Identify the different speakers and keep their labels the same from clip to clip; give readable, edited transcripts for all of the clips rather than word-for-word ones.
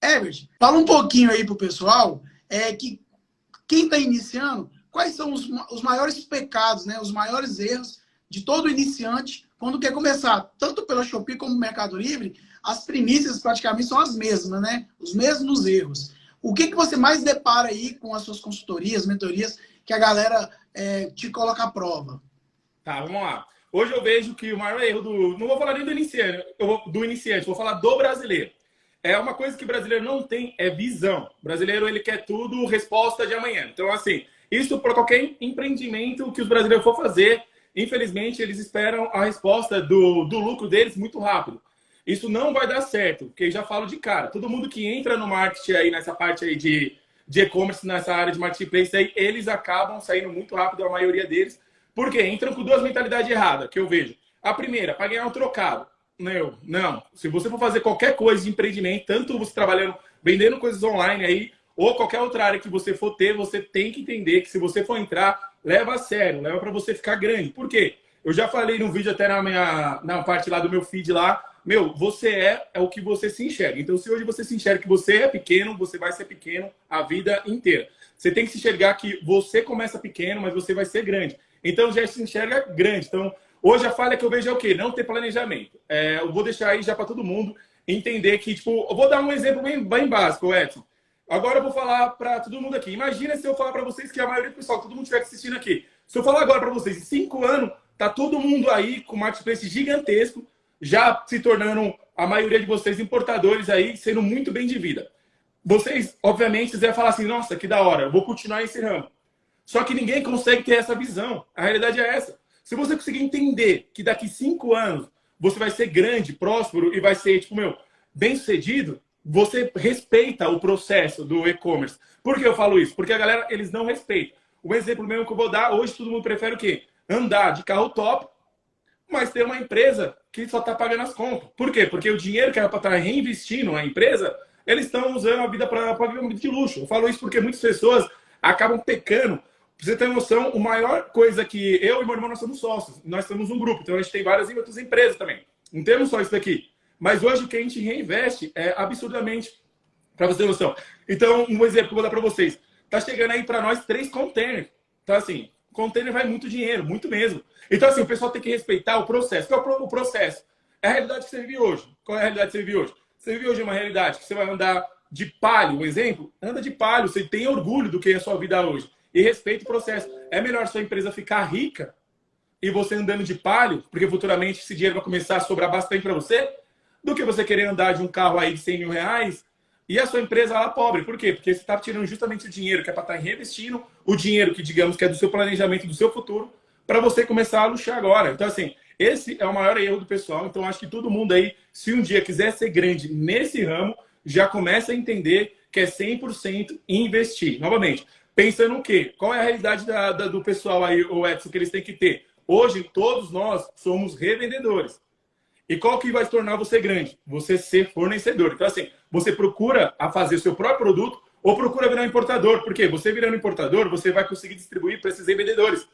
Speaker 1: Herbert, fala um pouquinho aí pro pessoal que quem está iniciando, quais são os maiores pecados, né, os maiores erros de todo iniciante quando quer começar, tanto pela Shopee como no Mercado Livre, as primícias praticamente são as mesmas, né? Os mesmos erros. O que você mais depara aí com as suas consultorias, mentorias, que a galera te coloca à prova?
Speaker 2: Tá, vamos lá. Hoje eu vejo que o maior erro do... Não vou falar nem do iniciante, vou falar do brasileiro. É uma coisa que o brasileiro não tem, é visão. O brasileiro, ele quer tudo resposta de amanhã. Então, assim, isso para qualquer empreendimento que os brasileiros for fazer, infelizmente, eles esperam a resposta do lucro deles muito rápido. Isso não vai dar certo, porque eu já falo de cara. Todo mundo que entra no marketing aí, nessa parte aí de e-commerce, nessa área de marketplace aí, eles acabam saindo muito rápido, a maioria deles. Por quê? Entram com duas mentalidades erradas, que eu vejo. A primeira, para ganhar um trocado. Não. Se você for fazer qualquer coisa de empreendimento, tanto você trabalhando, vendendo coisas online aí, ou qualquer outra área que você for ter, você tem que entender que se você for entrar, leva a sério, leva para você ficar grande. Por quê? Eu já falei no vídeo até na parte lá do meu feed lá, você é o que você se enxerga. Então, se hoje você se enxerga que você é pequeno, você vai ser pequeno a vida inteira. Você tem que se enxergar que você começa pequeno, mas você vai ser grande. Então, já se enxerga grande. Então, hoje a falha que eu vejo é o quê? Não ter planejamento. Eu vou deixar aí já para todo mundo entender que, tipo, eu vou dar um exemplo bem básico, Edson. Agora eu vou falar para todo mundo aqui. Imagina se eu falar para vocês que a maioria do pessoal, todo mundo estiver assistindo aqui. Se eu falar agora para vocês, em 5 anos, tá todo mundo aí com marketplace gigantesco, já se tornando a maioria de vocês importadores aí, sendo muito bem de vida. Vocês, obviamente, vocês vão falar assim, nossa, que da hora, eu vou continuar nesse ramo. Só que ninguém consegue ter essa visão. A realidade é essa. Se você conseguir entender que daqui 5 anos você vai ser grande, próspero e vai ser, tipo, bem sucedido, você respeita o processo do e-commerce. Por que eu falo isso? Porque a galera, eles não respeitam. O exemplo mesmo que eu vou dar, hoje todo mundo prefere o quê? Andar de carro top, mas ter uma empresa que só está pagando as contas. Por quê? Porque o dinheiro que era para estar reinvestindo na empresa, eles estão usando a vida para viver uma vida de luxo. Eu falo isso porque muitas pessoas acabam pecando. Pra você ter noção, a maior coisa que eu e meu irmão, nós somos sócios. Nós temos um grupo, então a gente tem várias outras empresas também. Não temos só isso daqui. Mas hoje o que a gente reinveste é absurdamente, para você ter noção. Então, um exemplo que eu vou dar para vocês. Tá chegando aí para nós 3 containers. Então, assim, container vai muito dinheiro, muito mesmo. Então, assim, o pessoal tem que respeitar o processo. Qual é o processo? É a realidade que você vive hoje. Qual é a realidade que você vive hoje? Você vive hoje uma realidade que você vai andar de palio, um exemplo? Anda de palio, você tem orgulho do que é a sua vida hoje. E respeita o processo. É melhor sua empresa ficar rica e você andando de palio, porque futuramente esse dinheiro vai começar a sobrar bastante para você, do que você querer andar de um carro aí de 100 mil reais e a sua empresa lá pobre. Por quê? Porque você está tirando justamente o dinheiro que é para estar reinvestindo, o dinheiro que, digamos, que é do seu planejamento, do seu futuro, para você começar a luxar agora. Então, assim, esse é o maior erro do pessoal. Então, acho que todo mundo aí, se um dia quiser ser grande nesse ramo, já começa a entender que é 100% investir. Novamente, pensando o quê? Qual é a realidade do pessoal aí, o Edson, que eles têm que ter? Hoje, todos nós somos revendedores. E qual que vai se tornar você grande? Você ser fornecedor. Então, assim, você procura a fazer o seu próprio produto ou procura virar um importador. Por quê? Você virando um importador, você vai conseguir distribuir para esses revendedores.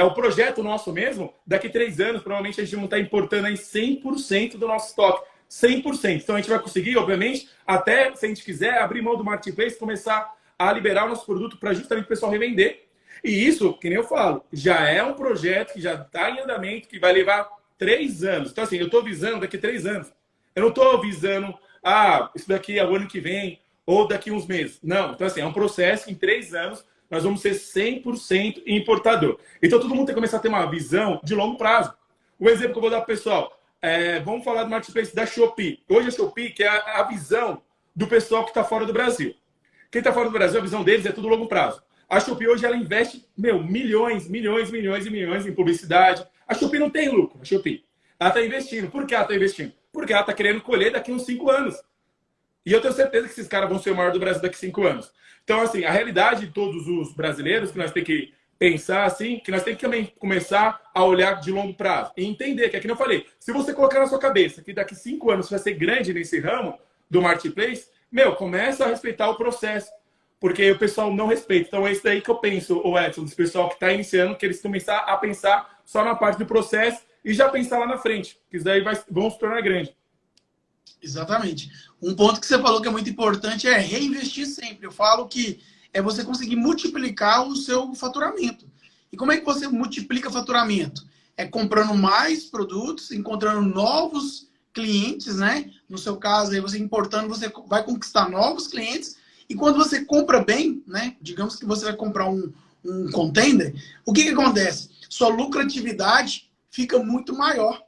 Speaker 2: O projeto nosso mesmo, daqui 3 anos, provavelmente a gente vai estar importando aí 100% do nosso estoque. 100%. Então, a gente vai conseguir, obviamente, até, se a gente quiser, abrir mão do marketplace e começar a liberar o nosso produto para justamente o pessoal revender. E isso, que nem eu falo, já é um projeto que já está em andamento, que vai levar 3 anos. Então, assim, eu estou visando daqui 3 anos. Eu não estou visando, isso daqui é o ano que vem ou daqui uns meses. Não. Então, assim, é um processo que em 3 anos nós vamos ser 100% importador. Então, todo mundo tem que começar a ter uma visão de longo prazo. O exemplo que eu vou dar para o pessoal, vamos falar do marketplace da Shopee. Hoje a Shopee, que é a visão do pessoal que está fora do Brasil. Quem está fora do Brasil, a visão deles é tudo longo prazo. A Shopee hoje, ela investe, milhões em publicidade. A Shopee não tem lucro, a Shopee. Ela está investindo. Por que ela está investindo? Porque ela está querendo colher daqui uns 5 anos. E eu tenho certeza que esses caras vão ser o maior do Brasil daqui 5 anos. Então, assim, a realidade de todos os brasileiros, que nós temos que pensar, assim, que nós temos que também começar a olhar de longo prazo. E entender que, é que eu falei, se você colocar na sua cabeça que daqui 5 anos você vai ser grande nesse ramo do marketplace, começa a respeitar o processo. Porque o pessoal não respeita. Então, é isso daí que eu penso, o Edson, dos pessoal que está iniciando, que eles começar a pensar só na parte do processo e já pensar lá na frente. Que isso daí vão se tornar grande.
Speaker 1: Exatamente. Um ponto que você falou que é muito importante é reinvestir sempre. Eu falo que é você conseguir multiplicar o seu faturamento. E como é que você multiplica faturamento? É comprando mais produtos, encontrando novos clientes, né? No seu caso, aí você importando, você vai conquistar novos clientes. E quando você compra bem, né? Digamos que você vai comprar um contender, o que acontece? Sua lucratividade fica muito maior.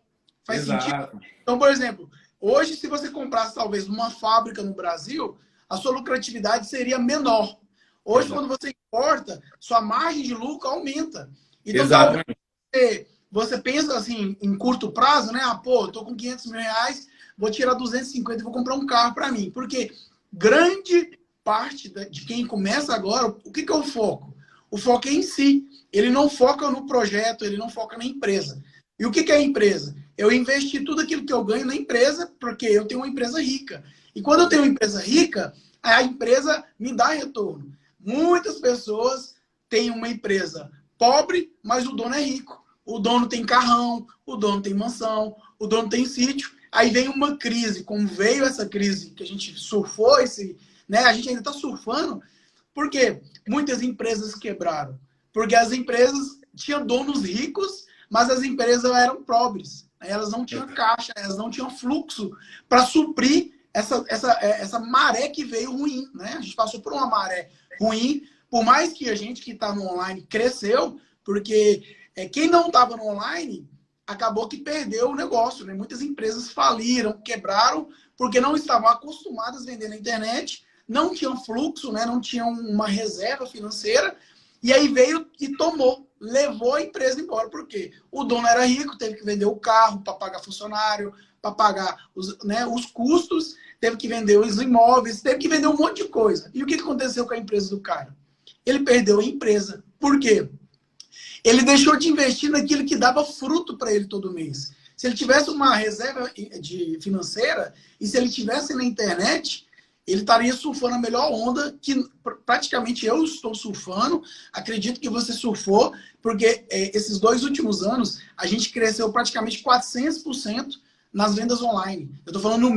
Speaker 1: Faz
Speaker 2: Exato.
Speaker 1: sentido? Então, por exemplo, hoje, se você comprasse talvez uma fábrica no Brasil, a sua lucratividade seria menor. Hoje,
Speaker 2: Exato.
Speaker 1: quando você importa, sua margem de lucro aumenta. Então, talvez
Speaker 2: Exatamente.
Speaker 1: você pensa assim, em curto prazo, né? Ah, pô, eu tô com 500 mil reais, vou tirar 250 e vou comprar um carro para mim. Porque grande parte de quem começa agora, o que é o foco? O foco é em si. Ele não foca no projeto, ele não foca na empresa. E o que é a empresa? Eu investi tudo aquilo que eu ganho na empresa, porque eu tenho uma empresa rica. E quando eu tenho uma empresa rica, a empresa me dá retorno. Muitas pessoas têm uma empresa pobre, mas o dono é rico. O dono tem carrão, o dono tem mansão, o dono tem sítio. Aí vem uma crise, como veio essa crise que a gente surfou, né? A gente ainda está surfando. Por quê? Muitas empresas quebraram. Porque as empresas tinham donos ricos, mas as empresas eram pobres. Elas não tinham caixa, elas não tinham fluxo para suprir essa maré que veio ruim. Né? A gente passou por uma maré ruim, por mais que a gente que está no online cresceu, porque quem não estava no online acabou que perdeu o negócio. Né? Muitas empresas faliram, quebraram, porque não estavam acostumadas a vender na internet, não tinham fluxo, né? Não tinham uma reserva financeira, e aí veio e tomou, levou a empresa embora. Por quê? O dono era rico, teve que vender o carro para pagar funcionário, para pagar os custos, teve que vender os imóveis, teve que vender um monte de coisa. E o que aconteceu com a empresa do cara? Ele perdeu a empresa. Por quê? Ele deixou de investir naquilo que dava fruto para ele todo mês. Se ele tivesse uma reserva financeira e se ele tivesse na internet, ele estaria surfando a melhor onda que praticamente eu estou surfando. Acredito que você surfou, porque esses 2 últimos anos a gente cresceu praticamente 400% nas vendas online. Eu estou falando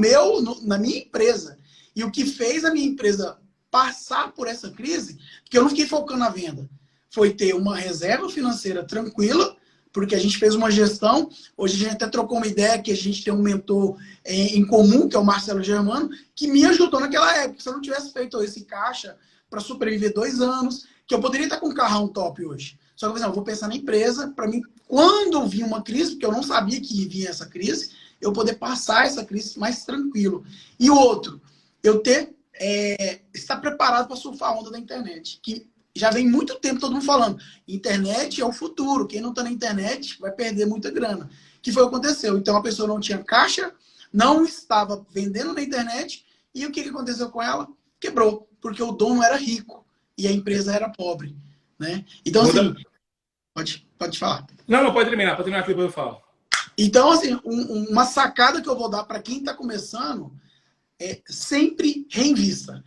Speaker 1: na minha empresa. E o que fez a minha empresa passar por essa crise, porque eu não fiquei focando na venda, foi ter uma reserva financeira tranquila, porque a gente fez uma gestão. Hoje a gente até trocou uma ideia que a gente tem um mentor em comum, que é o Marcelo Germano, que me ajudou naquela época. Se eu não tivesse feito esse caixa para sobreviver 2 anos, que eu poderia estar com um carrão top hoje. Só que eu falei, eu vou pensar na empresa, para mim, quando vir uma crise, porque eu não sabia que vinha essa crise, eu poder passar essa crise mais tranquilo. E o outro, eu estar preparado para surfar a onda da internet, que já vem muito tempo todo mundo falando, internet é o futuro, quem não está na internet vai perder muita grana. Que foi o que aconteceu. Então a pessoa não tinha caixa, não estava vendendo na internet, e o que aconteceu com ela? Quebrou, porque o dono era rico e a empresa era pobre. Né? Então, assim, pode falar.
Speaker 2: Não, pode terminar que depois eu falo.
Speaker 1: Então, assim, uma sacada que eu vou dar para quem está começando é sempre reinvista,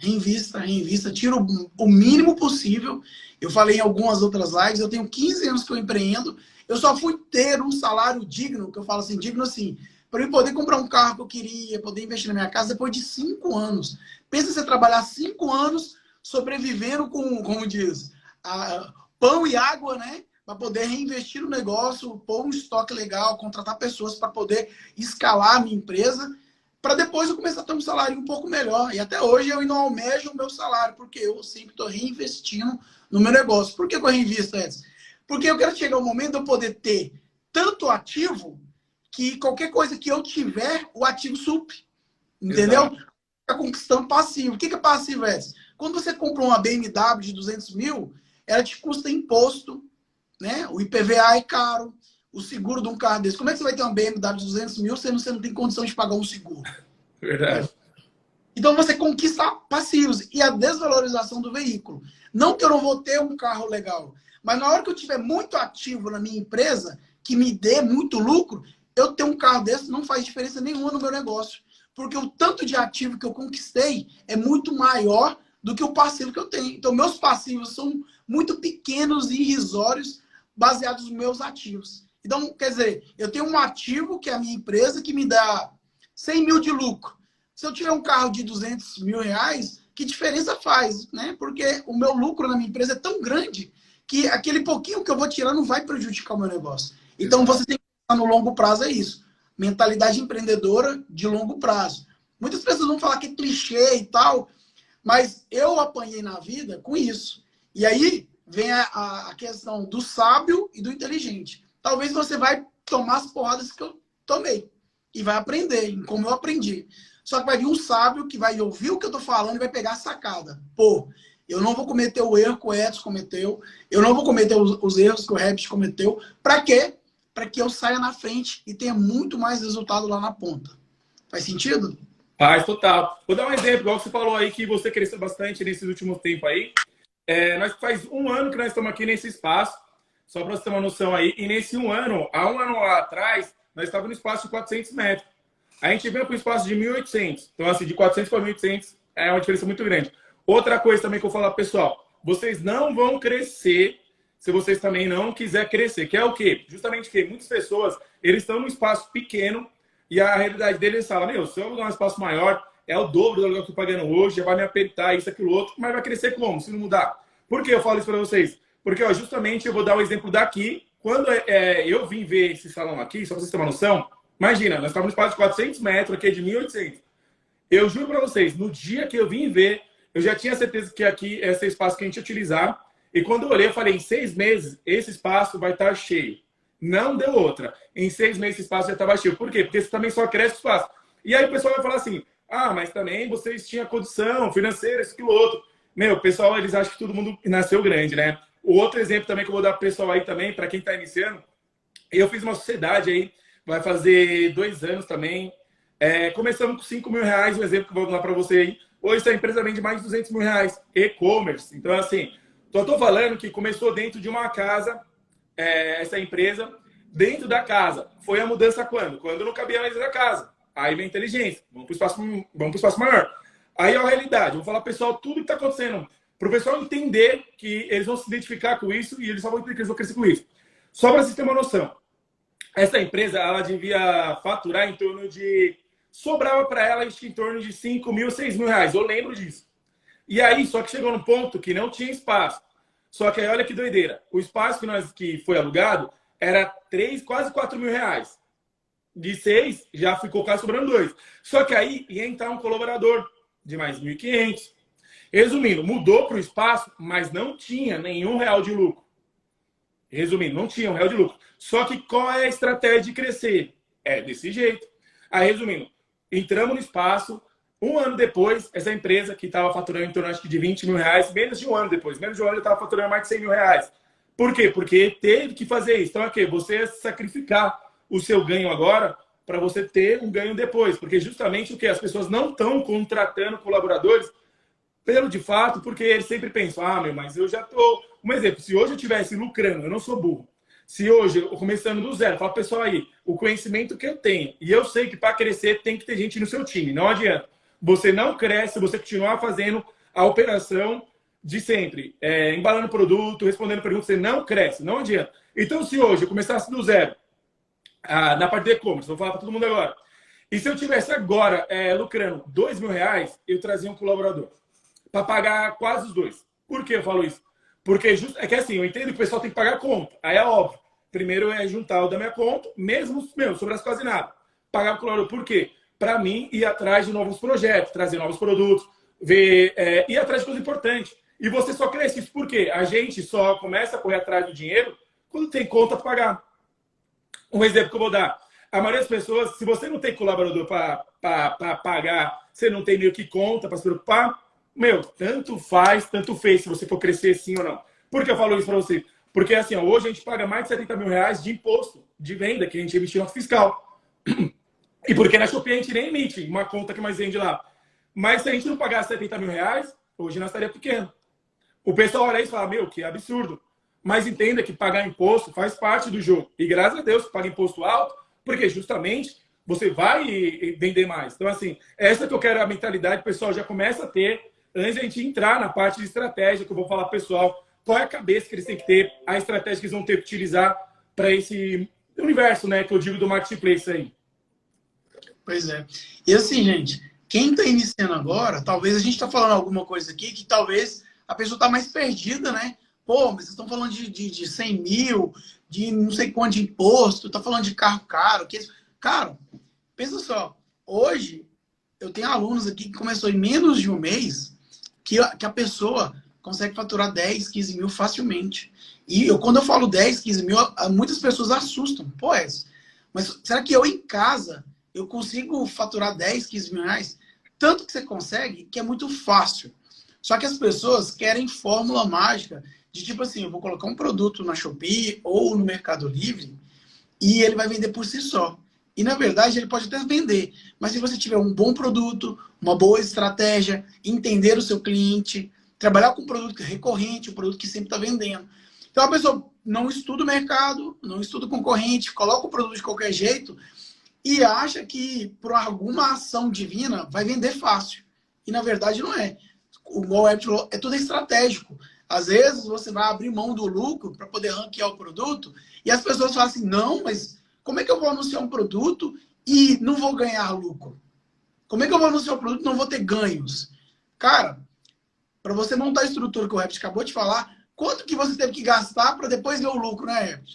Speaker 1: tira o mínimo possível. Eu falei em algumas outras lives, eu tenho 15 anos que eu empreendo, eu só fui ter um salário digno, que eu falo assim, digno assim, para eu poder comprar um carro que eu queria, poder investir na minha casa depois de 5 anos. Pensa você trabalhar 5 anos sobrevivendo com, como diz, pão e água, né? Para poder reinvestir no negócio, pôr um estoque legal, contratar pessoas para poder escalar a minha empresa, para depois eu começar a ter um salário um pouco melhor. E até hoje eu não almejo o meu salário, porque eu sempre estou reinvestindo no meu negócio. Por que eu reinvisto, Edson? Porque eu quero chegar ao momento de eu poder ter tanto ativo que qualquer coisa que eu tiver, o ativo supre. Entendeu? Fica conquistando passivo. O que é passivo, Edson? Quando você compra uma BMW de 200 mil, ela te custa imposto, né? O IPVA é caro. O seguro de um carro desse. Como é que você vai ter uma BMW de 200 mil se você não tem condição de pagar um seguro?
Speaker 2: Verdade.
Speaker 1: Então você conquista passivos e a desvalorização do veículo. Não que eu não vou ter um carro legal, mas na hora que eu tiver muito ativo na minha empresa, que me dê muito lucro, eu ter um carro desse não faz diferença nenhuma no meu negócio. Porque o tanto de ativo que eu conquistei é muito maior do que o passivo que eu tenho. Então meus passivos são muito pequenos e irrisórios baseados nos meus ativos. Então, quer dizer, eu tenho um ativo, que é a minha empresa, que me dá 100 mil de lucro. Se eu tiver um carro de 200 mil reais, que diferença faz, né? Porque o meu lucro na minha empresa é tão grande que aquele pouquinho que eu vou tirar não vai prejudicar o meu negócio. Então, você tem que pensar no longo prazo, é isso. Mentalidade empreendedora de longo prazo. Muitas pessoas vão falar que é clichê e tal, mas eu apanhei na vida com isso. E aí vem a questão do sábio e do inteligente. Talvez você vai tomar as porradas que eu tomei e vai aprender, como eu aprendi. Só que vai vir um sábio que vai ouvir o que eu tô falando e vai pegar a sacada. Pô, eu não vou cometer o erro que o Edson cometeu, eu não vou cometer os erros que o Rebs cometeu. Para quê? Para que eu saia na frente e tenha muito mais resultado lá na ponta. Faz sentido?
Speaker 2: Faz, total. Vou dar um exemplo, igual você falou aí, que você cresceu bastante nesses últimos tempos aí. Nós faz um ano que nós estamos aqui nesse espaço, só para você ter uma noção aí. E nesse um ano, há um ano atrás, nós estávamos no espaço de 400 metros. A gente veio para o espaço de 1.800. Então, assim, de 400 para 1.800 é uma diferença muito grande. Outra coisa também que eu vou falar, pessoal, vocês não vão crescer se vocês também não quiserem crescer. Que é o quê? Justamente que muitas pessoas, eles estão num espaço pequeno e a realidade deles fala, meu, se eu alugar um espaço maior, é o dobro do aluguel que eu estou pagando hoje, já vai me apertar, isso, aquilo, outro, mas vai crescer como, se não mudar? Por que eu falo isso para vocês? Porque, ó, justamente, eu vou dar o exemplo daqui. Quando eu vim ver esse salão aqui, só para vocês terem uma noção, imagina, nós estávamos no espaço de 400 metros, aqui é de 1.800. Eu juro para vocês, no dia que eu vim ver, eu já tinha certeza que aqui é esse espaço que a gente ia utilizar. E quando eu olhei, eu falei, em 6 meses, esse espaço vai estar cheio. Não deu outra. Em 6 meses, esse espaço já estava cheio. Por quê? Porque você também só cresce o espaço. E aí o pessoal vai falar assim, ah, mas também vocês tinham condição financeira, isso, aquilo, outro. Meu, o pessoal, eles acham que todo mundo nasceu grande, né? O outro exemplo também que eu vou dar para o pessoal aí também, para quem está iniciando, eu fiz uma sociedade aí, vai fazer 2 anos também. Começamos com 5 mil reais, um exemplo que eu vou dar para você aí. Hoje essa empresa vende mais de 200 mil reais, e-commerce. Então, assim, só estou falando que começou dentro de uma casa, essa empresa, dentro da casa. Foi a mudança quando? Quando não cabia mais dentro da casa. Aí vem a inteligência, vamos para o espaço maior. Aí é a realidade, eu vou falar, pessoal, tudo que está acontecendo, para o pessoal entender que eles vão se identificar com isso e eles só vão entender que eles vão crescer com isso. Só para vocês terem uma noção, essa empresa, ela devia faturar em torno de... Sobrava para ela em torno de 5 mil, 6 mil reais, eu lembro disso. E aí, só que chegou num ponto que não tinha espaço. Só que aí, olha que doideira, o espaço que foi alugado era 3, quase 4 mil reais. De 6, já ficou quase sobrando 2. Só que aí ia entrar um colaborador de mais 1.500. Resumindo, mudou para o espaço, mas não tinha nenhum real de lucro. Resumindo, não tinha um real de lucro. Só que qual é a estratégia de crescer? É desse jeito. Aí, resumindo, entramos no espaço. Um ano depois, essa empresa que estava faturando em torno, acho que de 20 mil reais, menos de um ano depois, menos de um ano, eu estava faturando mais de 100 mil reais. Por quê? Porque teve que fazer isso. Então, é que você sacrificar o seu ganho agora para você ter um ganho depois. Porque justamente o que as pessoas não estão contratando colaboradores pelo de fato, porque eles sempre pensam, ah, meu, mas eu já tô... Um exemplo, se hoje eu estivesse lucrando, eu não sou burro. Se hoje eu começando do zero, fala, pessoal aí, o conhecimento que eu tenho, e eu sei que para crescer tem que ter gente no seu time, não adianta. Você não cresce se você continuar fazendo a operação de sempre, embalando produto, respondendo perguntas, você não cresce, não adianta. Então, se hoje eu começasse do zero, na parte de e-commerce, vou falar para todo mundo agora, e se eu tivesse agora lucrando 2 mil reais, eu trazia um colaborador para pagar quase os 2. Por que eu falo isso? Porque é que assim, eu entendo que o pessoal tem que pagar a conta. Aí é óbvio. Primeiro é juntar o da minha conta, mesmo, sobrar quase nada. Pagar o colaborador. Por quê? Para mim, ir atrás de novos projetos, trazer novos produtos, ir atrás de coisa importante. E você só cresce isso por quê? A gente só começa a correr atrás do dinheiro quando tem conta para pagar. Um exemplo que eu vou dar. A maioria das pessoas, se você não tem colaborador para pagar, você não tem meio que conta para se preocupar, meu, tanto faz, tanto fez se você for crescer sim ou não. Por que eu falo isso para você? Porque assim, ó, hoje a gente paga mais de 70 mil reais de imposto de venda que a gente emite no fiscal. E porque na Shopee a gente nem emite uma conta que mais vende lá. Mas se a gente não pagasse 70 mil reais, hoje nós estaria pequeno. O pessoal olha isso e fala, meu, que absurdo. Mas entenda que pagar imposto faz parte do jogo. E graças a Deus paga imposto alto, porque justamente você vai vender mais. Então assim, essa que eu quero a mentalidade, o pessoal já começa a ter antes de a gente entrar na parte de estratégia, que eu vou falar para o pessoal qual é a cabeça que eles têm que ter, a estratégia que eles vão ter que utilizar para esse universo, né, que eu digo do marketplace aí.
Speaker 1: Pois é. E assim, gente, Quem está iniciando agora, talvez a gente está falando alguma coisa aqui que talvez a pessoa está mais perdida, né? Pô, mas vocês estão falando de 100 mil, de não sei quanto de imposto, tá falando de carro caro. Cara, pensa só, hoje eu tenho alunos aqui que começou em menos de um mês que a pessoa consegue faturar 10, 15 mil facilmente. E quando eu falo 10, 15 mil, muitas pessoas assustam. Pô, mas será que eu em casa eu consigo faturar 10, 15 mil reais? Tanto que você consegue que é muito fácil. Só que as pessoas querem fórmula mágica de tipo assim, eu vou colocar um produto na Shopee ou no Mercado Livre e ele vai vender por si só. E, na verdade, ele pode até vender. Mas se você tiver um bom produto, uma boa estratégia, entender o seu cliente, trabalhar com um produto recorrente, um produto que sempre está vendendo. Então, a pessoa não estuda o mercado, não estuda o concorrente, coloca o produto de qualquer jeito e acha que, por alguma ação divina, vai vender fácil. E, na verdade, não é. O Web falou, é tudo estratégico. Às vezes, você vai abrir mão do lucro para poder ranquear o produto e as pessoas falam assim, não, mas como é que eu vou anunciar um produto e não vou ganhar lucro? Como é que eu vou anunciar um produto e não vou ter ganhos? Cara, para você montar a estrutura que o Herbert acabou de falar, quanto que você teve que gastar para depois ver o lucro, né, Herbert?